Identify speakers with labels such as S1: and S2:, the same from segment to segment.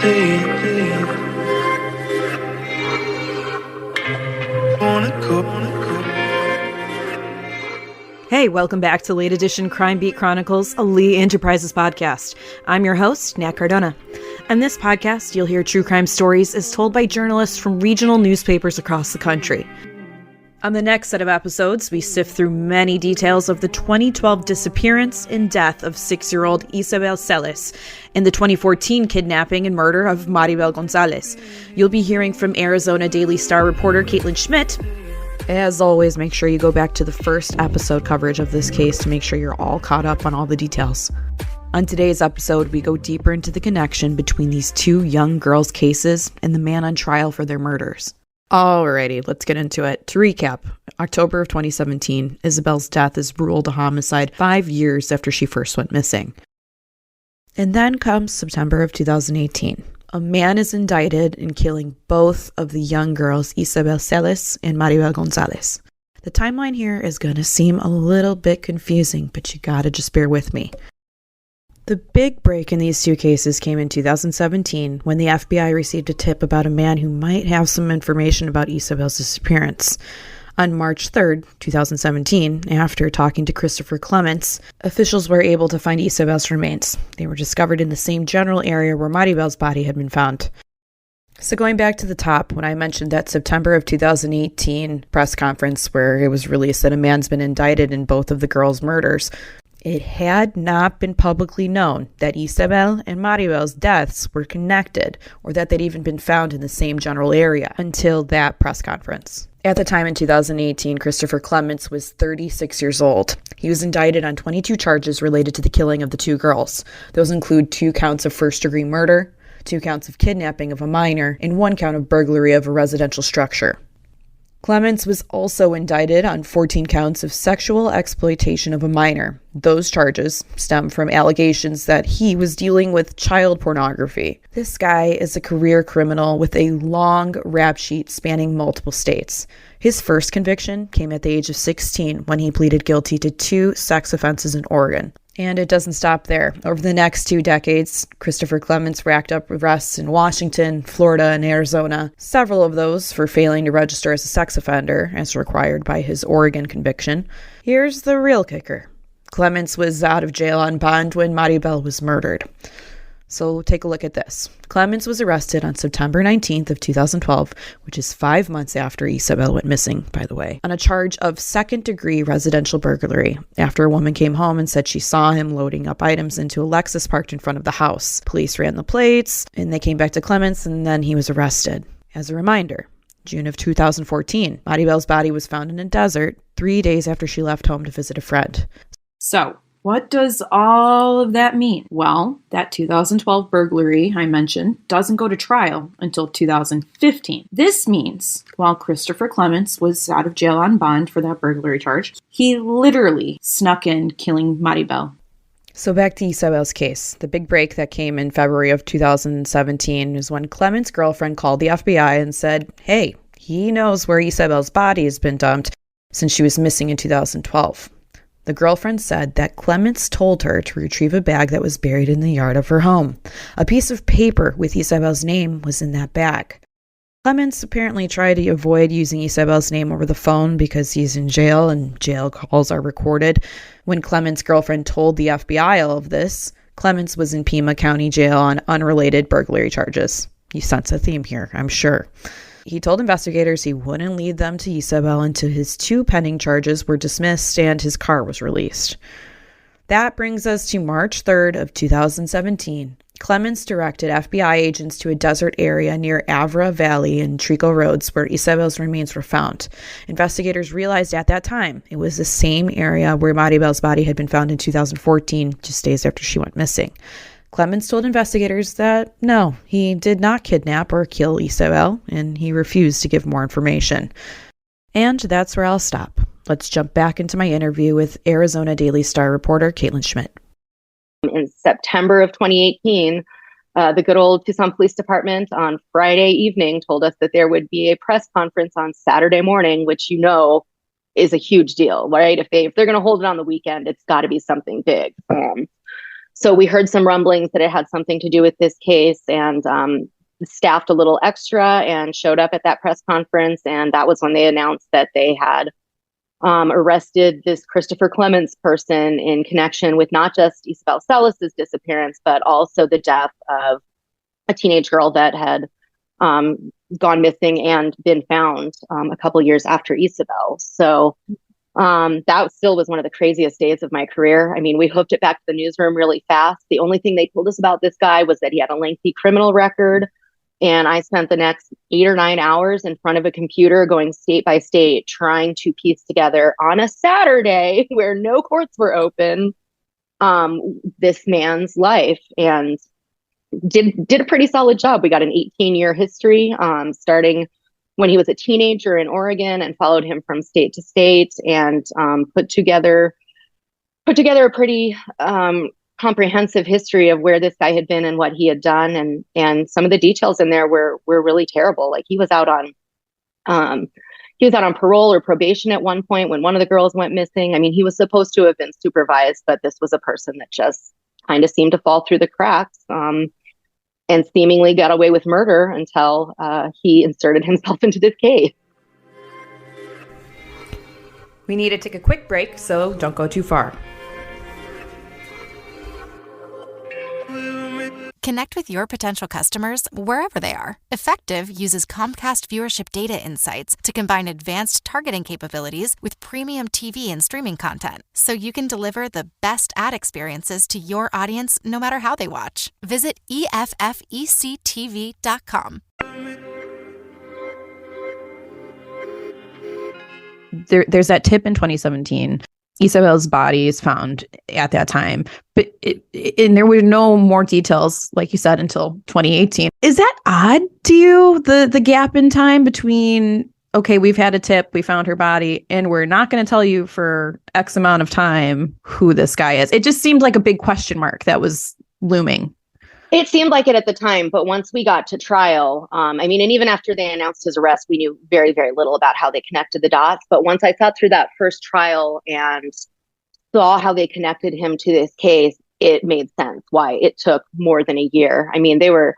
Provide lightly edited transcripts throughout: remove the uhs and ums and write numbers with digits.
S1: Hey, welcome back to Late Edition Crime Beat Chronicles, a Lee Enterprises podcast. I'm your host, Nat Cardona. On this podcast, you'll hear true crime stories as told by journalists from regional newspapers across the country. On the next set of episodes, we sift through many details of the 2012 disappearance and death of 6-year-old Isabel Celis and the 2014 kidnapping and murder of Maribel Gonzalez. You'll be hearing from Arizona Daily Star reporter Caitlin Schmidt. As always, make sure you go back to the first episode coverage of this case to make sure you're all caught up on all the details. On today's episode, we go deeper into the connection between these two young girls' cases and the man on trial for their murders. Alrighty, let's get into it. To recap, October of 2017, Isabel's death is ruled a homicide 5 years after she first went missing. And then comes September of 2018. A man is indicted in killing both of the young girls, Isabel Celis and Maribel Gonzalez. The timeline here is going to seem a little bit confusing, but you gotta just bear with me. The big break in these two cases came in 2017 when the FBI received a tip about a man who might have some information about Isabel's disappearance. On March 3rd, 2017, after talking to Christopher Clements, officials were able to find Isabel's remains. They were discovered in the same general area where Maribel's body had been found. So going back to the top, when I mentioned that September of 2018 press conference where it was released that a man's been indicted in both of the girls' murders, it had not been publicly known that Isabel and Maribel's deaths were connected or that they'd even been found in the same general area until that press conference. At the time in 2018, Christopher Clements was 36 years old. He was indicted on 22 charges related to the killing of the two girls. Those include 2 counts of first-degree murder, 2 counts of kidnapping of a minor, and 1 count of burglary of a residential structure. Clements was also indicted on 14 counts of sexual exploitation of a minor. Those charges stem from allegations that he was dealing with child pornography. This guy is a career criminal with a long rap sheet spanning multiple states. His first conviction came at the age of 16 when he pleaded guilty to 2 sex offenses in Oregon. And it doesn't stop there. Over the next 2 decades, Christopher Clements racked up arrests in Washington, Florida, and Arizona, several of those for failing to register as a sex offender, as required by his Oregon conviction. Here's the real kicker. Clements was out of jail on bond when Maribel was murdered. So take a look at this. Clements was arrested on September 19th of 2012, which is 5 months after Isabel went missing, by the way, on a charge of second-degree residential burglary after a woman came home and said she saw him loading up items into a Lexus parked in front of the house. Police ran the plates, and they came back to Clements, and then he was arrested. As a reminder, June of 2014, Maribel's body was found in a desert 3 days after she left home to visit a friend. So, what does all of that mean? Well, that 2012 burglary I mentioned doesn't go to trial until 2015. This means while Christopher Clements was out of jail on bond for that burglary charge, he literally snuck in killing Maribel. So back to Isabel's case. The big break that came in February of 2017 is when Clements' girlfriend called the FBI and said, hey, he knows where Isabel's body has been dumped since she was missing in 2012. The girlfriend said that Clements told her to retrieve a bag that was buried in the yard of her home. A piece of paper with Isabel's name was in that bag. Clements apparently tried to avoid using Isabel's name over the phone because he's in jail and jail calls are recorded. When Clements' girlfriend told the FBI all of this, Clements was in Pima County Jail on unrelated burglary charges. You sense a theme here, I'm sure. He told investigators he wouldn't lead them to Isabel until his 2 pending charges were dismissed and his car was released. That brings us to March 3rd of 2017. Clements directed FBI agents to a desert area near Avra Valley and Trico Roads where Isabel's remains were found. Investigators realized at that time it was the same area where Maribel's body had been found in 2014, just days after she went missing. Clements told investigators that no, he did not kidnap or kill Isabel, and he refused to give more information. And that's where I'll stop. Let's jump back into my interview with Arizona Daily Star reporter Caitlin Schmidt.
S2: In September of 2018, the good old Tucson Police Department on Friday evening told us that there would be a press conference on Saturday morning, which you know is a huge deal, right? If they're going to hold it on the weekend, it's got to be something big. So we heard some rumblings that it had something to do with this case, and staffed a little extra and showed up at that press conference. And that was when they announced that they had arrested this Christopher Clements person in connection with not just Isabel Celis' disappearance, but also the death of a teenage girl that had gone missing and been found a couple years after Isabel. So that still was one of the craziest days of my career. I mean, we hooked it back to the newsroom really fast. The only thing they told us about this guy was that he had a lengthy criminal record. And I spent the next 8 or 9 hours in front of a computer going state by state, trying to piece together on a Saturday where no courts were open, this man's life, and did a pretty solid job. We got an 18-year history, starting when he was a teenager in Oregon, and followed him from state to state, and put together a pretty comprehensive history of where this guy had been and what he had done, and some of the details in there were really terrible. Like he was out on parole or probation at one point when one of the girls went missing. I mean, he was supposed to have been supervised, but this was a person that just kind of seemed to fall through the cracks, and seemingly got away with murder until he inserted himself into this case.
S1: We need to take a quick break, so don't go too far.
S3: Connect with your potential customers wherever they are. Effective uses Comcast viewership data insights to combine advanced targeting capabilities with premium TV and streaming content, so you can deliver the best ad experiences to your audience no matter how they watch. Visit EFFECTV.com.
S1: There's that tip in 2017. Isabel's body is found at that time, but and there were no more details, like you said, until 2018. Is that odd to you, the gap in time between, okay, we've had a tip, we found her body, and we're not going to tell you for X amount of time who this guy is? It just seemed like a big question mark that was looming.
S2: It seemed like it at the time, but once we got to trial, I mean, and even after they announced his arrest, we knew very, very little about how they connected the dots. But once I sat through that first trial and saw how they connected him to this case, it made sense why it took more than a year. I mean, they were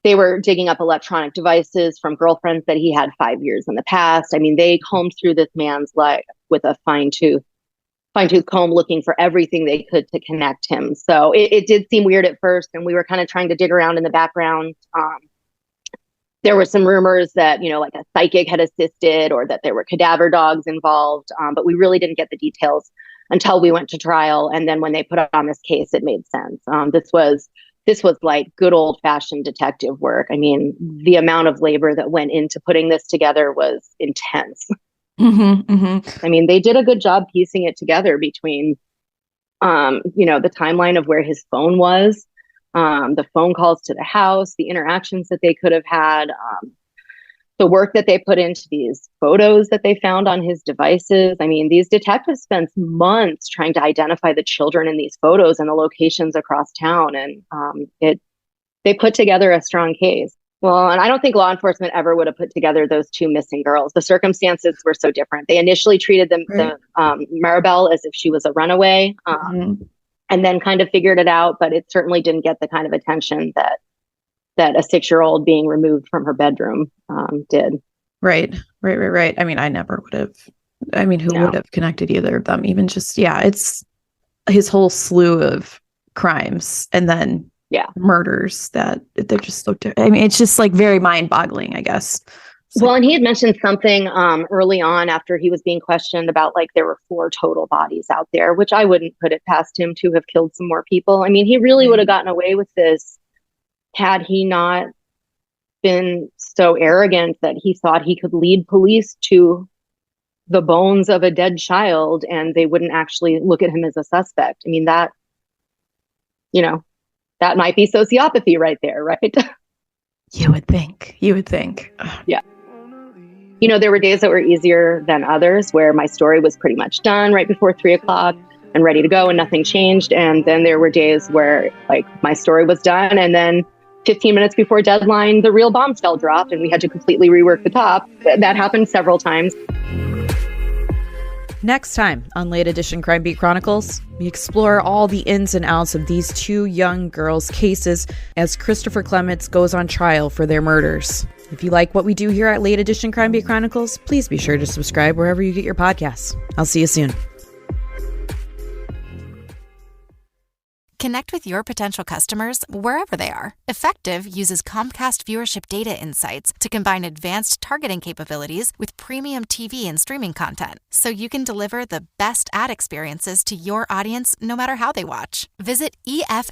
S2: digging up electronic devices from girlfriends that he had 5 years in the past. I mean, they combed through this man's life with a fine-tooth comb, looking for everything they could to connect him. So it did seem weird at first, and we were kind of trying to dig around in the background. There were some rumors that, like a psychic had assisted, or that there were cadaver dogs involved, but we really didn't get the details until we went to trial. And then when they put on this case, it made sense. This was like good old fashioned detective work. I mean, the amount of labor that went into putting this together was intense.
S1: Mm-hmm, mm-hmm.
S2: I mean, they did a good job piecing it together between, the timeline of where his phone was, the phone calls to the house, the interactions that they could have had, the work that they put into these photos that they found on his devices. I mean, these detectives spent months trying to identify the children in these photos and the locations across town. And they put together a strong case. Well, and I don't think law enforcement ever would have put together those two missing girls. The circumstances were so different. They initially treated Maribel as if she was a runaway, and then kind of figured it out, but it certainly didn't get the kind of attention that a 6-year-old being removed from her bedroom did.
S1: Right. I mean, I never would have. I mean, who would have connected either of them? Even just, it's his whole slew of crimes, and then murders that they're just so different. I mean, it's just like very mind-boggling, I guess.
S2: Well, and he had mentioned something early on after he was being questioned about, like, there were 4 total bodies out there, which I wouldn't put it past him to have killed some more people. I mean, he really would have gotten away with this had he not been so arrogant that he thought he could lead police to the bones of a dead child and they wouldn't actually look at him as a suspect. I mean, that might be sociopathy right there, right?
S1: You would think.
S2: Yeah. There were days that were easier than others where my story was pretty much done right before 3:00 and ready to go and nothing changed. And then there were days where, like, my story was done and then 15 minutes before deadline, the real bombshell dropped and we had to completely rework the top. That happened several times.
S1: Next time on Late Edition Crime Beat Chronicles, we explore all the ins and outs of these two young girls' cases as Christopher Clements goes on trial for their murders. If you like what we do here at Late Edition Crime Beat Chronicles, please be sure to subscribe wherever you get your podcasts. I'll see you soon.
S3: Connect with your potential customers wherever they are. Effective uses Comcast viewership data insights to combine advanced targeting capabilities with premium TV and streaming content, so you can deliver the best ad experiences to your audience no matter how they watch. Visit EFFECTV.com.